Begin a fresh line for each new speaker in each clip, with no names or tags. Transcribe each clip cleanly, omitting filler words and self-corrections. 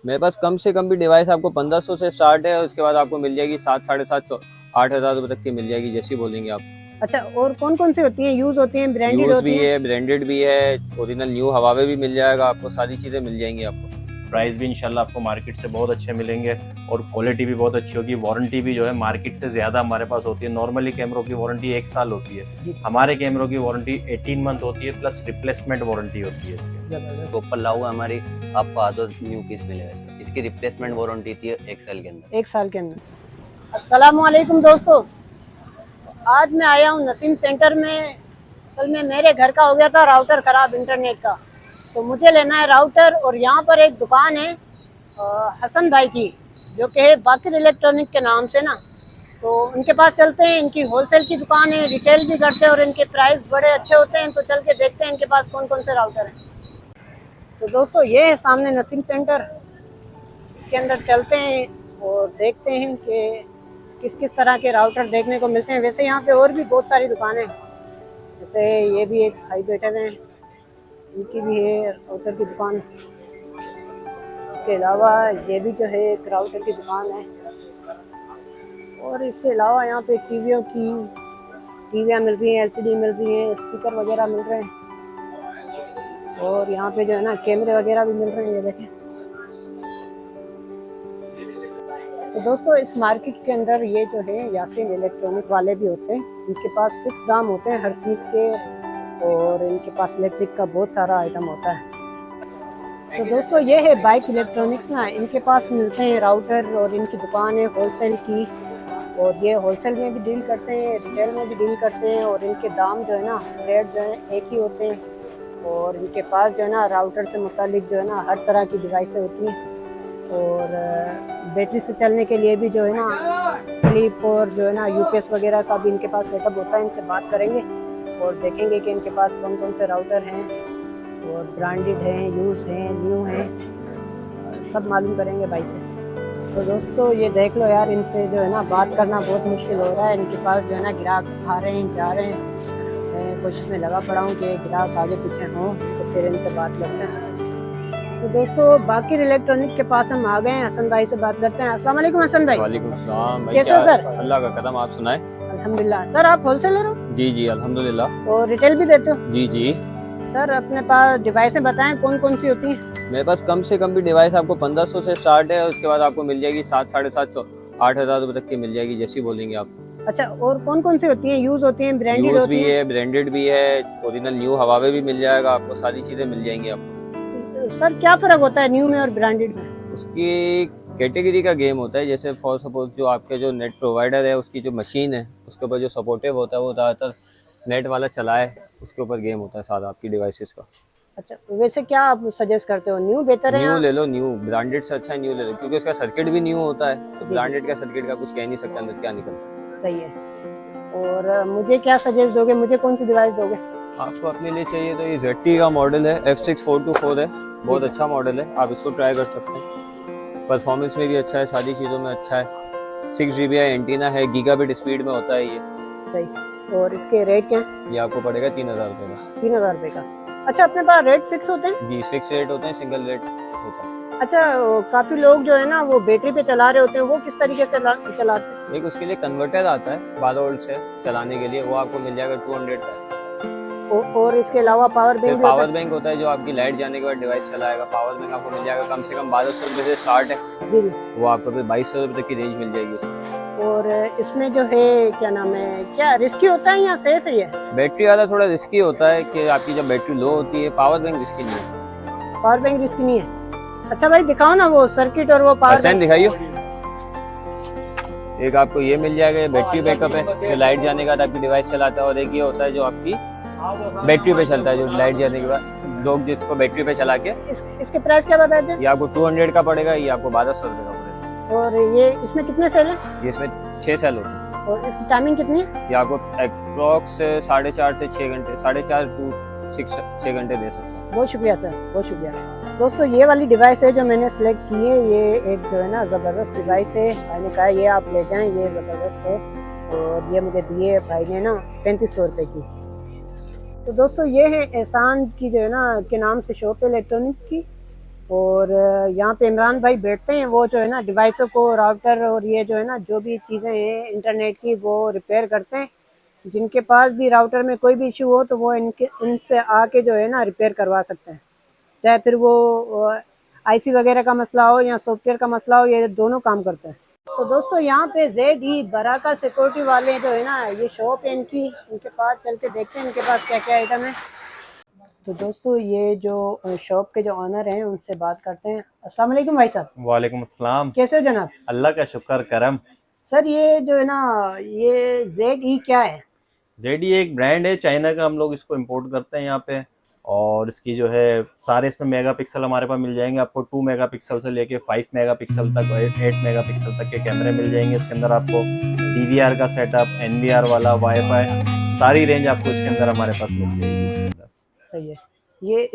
मेरे पास कम से कम भी डिवाइस आपको 1500 से स्टार्ट है, उसके बाद आपको मिल जाएगी 7, 750, 8,000 रुपये तक की मिल जाएगी, जैसी बोलेंगे आप।
अच्छा, और कौन कौन सी होती हैं? यूज होती हैं, ब्रांडेड
यूज
होती
भी
हैं?
है, ब्रांडेड भी है, ओरिजिनल न्यू हवावे भी मिल जाएगा आपको, सारी चीजें मिल जाएंगी आपको।
प्राइस भी इंशाल्लाह आपको मार्केट से बहुत अच्छे मिलेंगे और क्वालिटी भी बहुत अच्छी होगी। वारंटी भी जो है मार्केट से ज़्यादा हमारे पास होती है। नॉर्मली कैमरों की वारंटी 1 साल होती है, हमारे कैमरों की वारंटी 18 मंथ होती है, प्लस रिप्लेसमेंट वारंटी होती है इसकी।
जबरदस्त।
ऊपर लाऊंगा हमारी, आपको आधो न्यू पीस मिलेगा इसका। इसकी रिप्लेसमेंट वारंटी थी 1 साल के अंदर।
1 साल के अंदर। अस्सलाम वालेकुम दोस्तों, आज मैं आया हूँ नसीम सेंटर में। असल में मेरे घर का हो गया था राउटर ख़राब इंटरनेट का, तो मुझे लेना है राउटर। और यहाँ पर एक दुकान है हसन भाई की, जो कि है बाकिर इलेक्ट्रॉनिक के नाम से ना। तो उनके पास चलते हैं। इनकी होलसेल की दुकान है, रिटेल भी करते हैं और इनके प्राइस बड़े अच्छे होते हैं। तो चल के देखते हैं इनके पास कौन कौन से राउटर हैं। तो दोस्तों ये है सामने नसीम सेंटर, इसके अंदर चलते हैं और देखते हैं कि किस किस तरह के राउटर देखने को मिलते हैं। वैसे यहाँ पे और भी बहुत सारी दुकानें हैं, जैसे ये भी एक भाई बैठे हुए हैं, इनकी भी है राउटर की दुकान। इसके अलावा ये भी जो है एक राउटर की दुकान है। और इसके अलावा यहाँ पे टीवियों मिल रही हैं, एलसीडी मिल रही हैं, स्पीकर वगैरह मिल रहे हैं। और यहाँ पे जो है ना कैमरे वगैरह भी मिल रहे हैं, ये देखें। तो दोस्तों इस मार्केट के अंदर ये जो है यासीन इलेक्ट्रॉनिक वाले भी होते हैं। इनके पास फिक्स दाम होते हैं हर चीज़ के, और इनके पास इलेक्ट्रिक का बहुत सारा आइटम होता है। तो दोस्तों ये है बाइक इलेक्ट्रॉनिक्स ना, इनके पास मिलते हैं राउटर और इनकी दुकान है होलसेल की। और ये होलसेल में भी डील करते हैं, रिटेल में भी डील करते हैं। और इनके दाम जो है ना, रेट जो है एक ही होते हैं। और इनके पास जो है ना राउटर से मुतालिक जो है ना हर तरह की डिवाइसें होती हैं। और बैटरी से चलने के लिए भी जो है ना क्लिप और जो है ना यूपीएस वगैरह का भी इनके पास सेटअप होता है। इनसे बात करेंगे और देखेंगे कि इनके पास कौन कौन से राउटर हैं, और ब्रांडेड हैं, यूज़ हैं, न्यू हैं, सब मालूम करेंगे भाई से। तो दोस्तों ये देख लो यार, इनसे जो है ना बात करना बहुत मुश्किल हो रहा है। इनके पास जो है ना ग्राहक आ रहे हैं, जा रहे हैं। मैं कोशिश में लगा पड़ा हूँ कि ग्राहक आगे पीछे हों, तो फिर इनसे बात करते हैं। तो दोस्तों बाकिर इलेक्ट्रॉनिक के पास हम आ गए हैं, हसन भाई से बात करते हैं। अस्सलाम वालेकुम हसन भाई।
वालेकुम सलाम भाई,
कैसे हो सर?
अल्लाह का करम, आप सुनाए।
अल्हम्दुलिल्लाह। सर आप होलसेलर हो?
जी जी अल्हम्दुलिल्लाह।
और रिटेल भी देते हो?
जी जी।
सर अपने पास डिवाइसें बताएं कौन कौन सी होती हैं?
मेरे पास कम से कम भी डिवाइस आपको 1500 से स्टार्ट है, उसके बाद आपको मिल जाएगी 7, 750, 8,000 रुपये तक की मिल जाएगी, जैसी बोलेंगे आप।
अच्छा, और कौन कौन सी होती हैं? यूज होती हैं, ब्रांडेड
यूज
होती
भी
हैं?
है, ब्रांडेड भी है, ओरिजिनल न्यू हवावे भी मिल जाएगा आपको, सारी चीजें मिल जाएंगी आपको।
सर क्या फर्क होता है न्यू में और ब्रांडेड में?
उसकी कैटेगरी का गेम होता है। जैसे फॉर सपोज जो आपके जो नेट प्रोवाइडर है, उसकी जो मशीन है, उसके ऊपर जो सपोर्टिव होता है वो ज़्यादातर नेट वाला चलाए, उसके ऊपर गेम होता है सारा आपकी डिवाइसेस का।
अच्छा, वैसे क्या आप सजेस्ट करते हो, न्यू बेहतर है?
न्यू ले लो, न्यू। ब्रांडेड से अच्छा है न्यू ले लो, क्योंकि उसका सर्किट भी न्यू होता है। तो ब्रांडेड का सर्किट का कुछ कह नहीं सकता अंदर क्या निकलता।
सही है। और मुझे क्या सजेस्ट दोगे, मुझे कौन सी डिवाइस दोगे?
आपको अपने लिए चाहिए तो ये ZT का मॉडल है, F6424 है, बहुत अच्छा मॉडल है, आप इसको ट्राई कर सकते हैं। परफॉर्मेंस में भी अच्छा है, सारी चीज़ों में अच्छा है। 6 GB एंटीना है, गीगाबिट स्पीड में होता है ये।
सही। और इसके रेट क्या है?
ये आपको पड़ेगा 3,000 रुपये का।
3,000 रुपये का? अच्छा, अपने पास रेट फिक्स होते हैं?
जी फिक्स रेट होते हैं, सिंगल रेट होता है।
अच्छा, काफी लोग जो है ना वो बैटरी पे चला रहे होते हैं, वो किस तरीके से चलाते हैं?
एक उसके लिए कन्वर्टर आता है 12 वोल्ट से चलाने के लिए, वो आपको मिल जाएगा 200 का।
और इसके अलावा पावर बैंक?
पावर बैंक होता है जो आपकी लाइट जाने के बाद डिवाइस चलाएगा। पावर बैंक आपको मिल जाएगा कम से कम 1200 रुपये से स्टार्ट है।
जी जी।
वो आपको फिर 2200 रुपये तक की रेंज मिल जाएगी उसमें।
और इसमें जो है क्या नाम है, क्या रिस्की होता है या सेफ है ये?
बैटरी वाला थोड़ा रिस्की होता है कि आपकी जब बैटरी लो होती है। पावर बैंक रिस्की नहीं है।
पावर बैंक रिस्की नहीं है? अच्छा भाई दिखाओ ना वो सर्किट और वो पावर बैंक
दिखाइए। एक आपको ये मिल जाएगा, ये बैटरी बैकअप है जो लाइट जाने के बाद आपकी डिवाइस चलाता है। और एक ये होता है जो आपकी बैटरी पे चलता है, जो लाइट जाने के बाद लोग जिसको बैटरी पे चला के।
इसके प्राइस क्या बताए थे?
ये आपको 200 का पड़ेगा, ये आपको 1200 रुपये का पड़ेगा।
और ये इसमें कितने सेल हैं?
ये इसमें 6 सेल होते हैं।
और इसकी टाइमिंग कितनी है?
ये आपको अप्रॉक्स 4.5 से 6 घंटे, 4.5 to 6 घंटे दे सकते हैं।
बहुत शुक्रिया सर, बहुत शुक्रिया। दोस्तों ये वाली डिवाइस है जो मैंने सेलेक्ट की है, ये एक जो है ना ज़बरदस्त डिवाइस है। मैंने कहा ये आप ले जाएं, ये ज़बरदस्त है। और ये मुझे दिए भाई ने ना 3500 रुपये की। तो दोस्तों ये है एहसान की जो है ना के नाम से शॉप है इलेक्ट्रॉनिक की। और यहाँ पे इमरान भाई बैठते हैं, वो जो है ना डिवाइसों को, राउटर और ये जो है ना जो भी चीज़ें हैं इंटरनेट की, वो रिपेयर करते हैं। जिनके पास भी राउटर में कोई भी इशू हो तो वो इनसे आके जो है ना रिपेयर करवा सकते हैं, चाहे फिर वो आईसी वगैरह का मसला हो या सॉफ्टवेयर का मसला हो, ये दोनों काम करते हैं। तो दोस्तों यहाँ पे ZE बराका सिक्योरिटी वाले जो है ना, ये शॉप है इनकी, इनके पास चल के देखते हैं इनके पास क्या क्या आइटम है। तो दोस्तों ये जो शॉप के जो ऑनर हैं उनसे बात करते हैं। अस्सलाम वालेकुम भाई साहब।
वालेकुम अस्सलाम।
कैसे हो जनाब?
अल्लाह का शुक्र करम।
सर ये जो है ना, ये ZE क्या है?
ZE एक ब्रांड है, चाइना का, हम लोग इसको इंपोर्ट करते हैं यहाँ पे। और इसकी जो है सारे इसमें मेगापिक्सल हमारे पास मिल जाएंगे आपको। 2 मेगापिक्सल से लेके 5 मेगापिक्सल तक, 8 मेगापिक्सल तक के कैमरे मिल जाएंगे। इसके अंदर आपको DVR का सेटअप, NVR वाला, वाईफाई, सारी रेंज आपको इसके अंदर हमारे पास मिल जाएगी इसके अंदर।
सही है।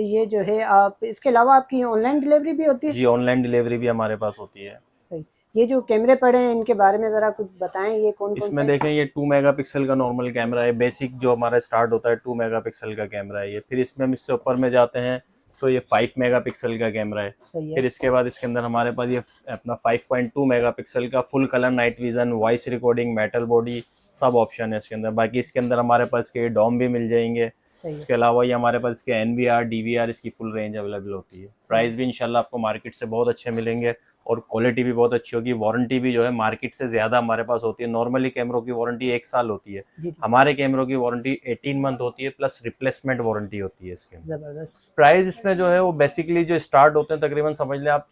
ये जो है, आप इसके अलावा आपकी ऑनलाइन डिलीवरी भी होती है?
जी, ऑनलाइन डिलीवरी भी हमारे पास होती है।
सही। ये जो कैमरे पड़े हैं इनके बारे में जरा कुछ बताएं, ये कौन कौन
इसमें देखें, ये 2 मेगापिक्सल का नॉर्मल कैमरा है। बेसिक जो हमारा स्टार्ट होता है 2 मेगापिक्सल का कैमरा है ये। फिर इसमें हम इससे ऊपर में जाते हैं तो ये 5 मेगापिक्सल का कैमरा है।
सही है।
फिर इसके बाद इसके अंदर हमारे पास ये अपना 5.2 मेगापिक्सल का full colour night vision, voice recording, metal body, सब ऑप्शन है इसके अंदर। बाकी इसके अंदर हमारे पास के डॉम भी मिल जाएंगे। इसके अलावा ये हमारे पास इसके NVR, DVR, इसकी फुल रेंज अवेलेबल होती है। प्राइस भी इंशाल्लाह आपको मार्केट से बहुत अच्छे मिलेंगे और क्वालिटी भी बहुत अच्छी होगी। वारंटी भी जो है मार्केट से ज़्यादा हमारे पास होती है। नॉर्मली कैमरों की वारंटी 1 साल होती है, हमारे कैमरों की वारंटी 18 मंथ होती है, प्लस रिप्लेसमेंट वारंटी होती है इसके।
जबरदस्त।
प्राइस इसमें जो है वो बेसिकली जो स्टार्ट होते हैं तकरीबन समझ लें आप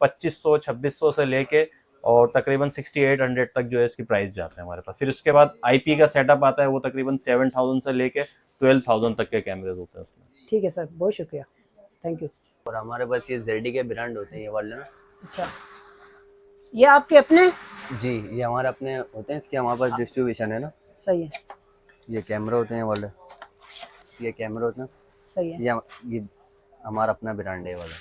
2500-2600 से लेके और तकरीबन 6800 तक जो है इसकी प्राइस जाते हैं हमारे पास। फिर उसके बाद IP का सेटअप आता है, वो तकरीबन 7000 से लेके 12000 तक के कैमरे होते हैं उसमें।
ठीक है सर, बहुत शुक्रिया, थैंक यू।
और हमारे पास ये ZE के ब्रांड होते हैं ये वाले ना।
अच्छा, ये आपके अपने?
जी, ये हमारे अपने होते हैं, इसके हमारे पास डिस्ट्रीब्यूशन है ना।
सही है।
ये कैमरे होते हैं वाले, ये कैमरे होते हैं।
सही है।
ये हमारा अपना ब्रांड है वाला।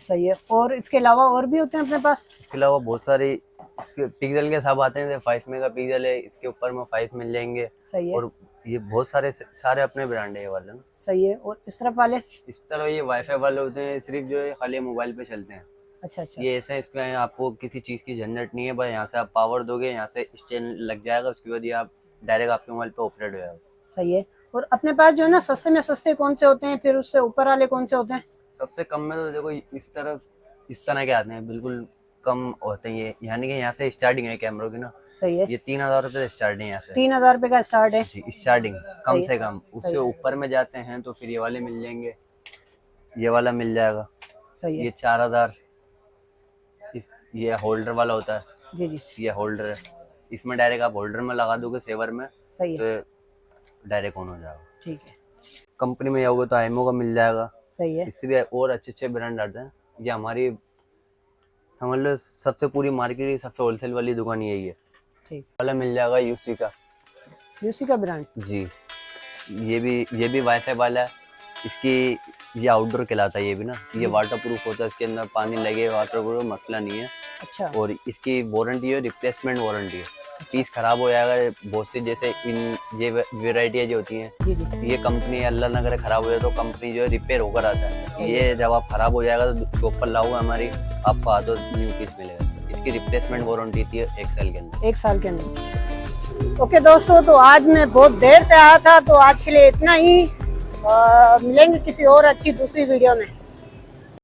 सही है। और इसके अलावा और भी होते हैं अपने पास?
इसके अलावा बहुत सारे इसके पिक्सल के हिसाब आते हैं। 5 मेगापिक्सल है, इसके ऊपर में 5 मिल जाएंगे।
सही है।
और ये बहुत सारे अपने ब्रांड है ये वाले ना।
सही है। और इस तरफ वाले?
इस तरह ये वाईफाई वाले होते हैं, सिर्फ जो है खाली मोबाइल पे चलते हैं।
अच्छा अच्छा।
ये ऐसे हैं, इसमें आपको किसी चीज़ की झंझट नहीं है। बस यहाँ से आप पावर दोगे, यहाँ से स्टैंड लग जाएगा, उसके बाद ये आप डायरेक्ट आपके मोबाइल पे ऑपरेट हो जाएगा।
सही है। और अपने पास जो है ना सस्ते में सस्ते कौन से होते हैं, फिर उससे ऊपर वाले कौन से होते हैं?
सबसे कम में तो देखो इस तरह के आते हैं, बिल्कुल कम होते हैं ये, यानी कि यहाँ से स्टार्टिंग है कैमरों की ना।
सही है।
ये 3000 रुपये से स्टार्ट है यहाँ से।
3000 रुपये का स्टार्ट है
जी, स्टार्टिंग कम
सही
से कम। उससे
सही है।
ऊपर में जाते हैं तो फिर ये वाले मिल जाएंगे, ये वाला मिल जाएगा।
सही है।
ये 4000। ये होल्डर वाला होता है।
जी जी।
ये होल्डर है, इसमें डायरेक्ट आप होल्डर में लगा दोगे सेवर में,
सही है।
तो डायरेक्ट ऑन हो जाएगा।
ठीक है।
कंपनी में जाओगे तो आईएमओ का मिल जाएगा।
सही है।
इससे भी और अच्छे ब्रांड आते हैं। ये हमारी समझ लो सबसे पूरी मार्केट की सबसे होलसेल वाली दुकान यही है।
ठीक।
वाला मिल जाएगा यूसी का।
यूसी का ब्रांड?
जी, ये भी वाईफाई वाला है। इसकी ये आउटडोर कहलाता है ये भी ना। ये वाटर प्रूफ होता है, इसके अंदर पानी लगे वाटर प्रूफ मसला नहीं है।
अच्छा।
और इसकी वारंटी है, रिप्लेसमेंट वारंटी है। पीस खराब हो जाएगा बहुत से, जैसे इन ये वेराइटियाँ जो होती हैं,
जी जी।
ये कंपनी अल्लाह ना करे खराब हो जाए तो कंपनी जो है रिपेयर होकर आता है। ये जब आप खराब हो जाएगा तो शॉप पर लाओगे हमारी, आपको आधो न्यू पीस मिलेगा इसमें। इसकी रिप्लेसमेंट वारंटी थी 1 साल के अंदर।
1 साल के अंदर। ओके दोस्तों, तो आज मैं बहुत देर से आया था, तो आज के लिए इतना ही। मिलेंगे किसी और अच्छी दूसरी वीडियो में।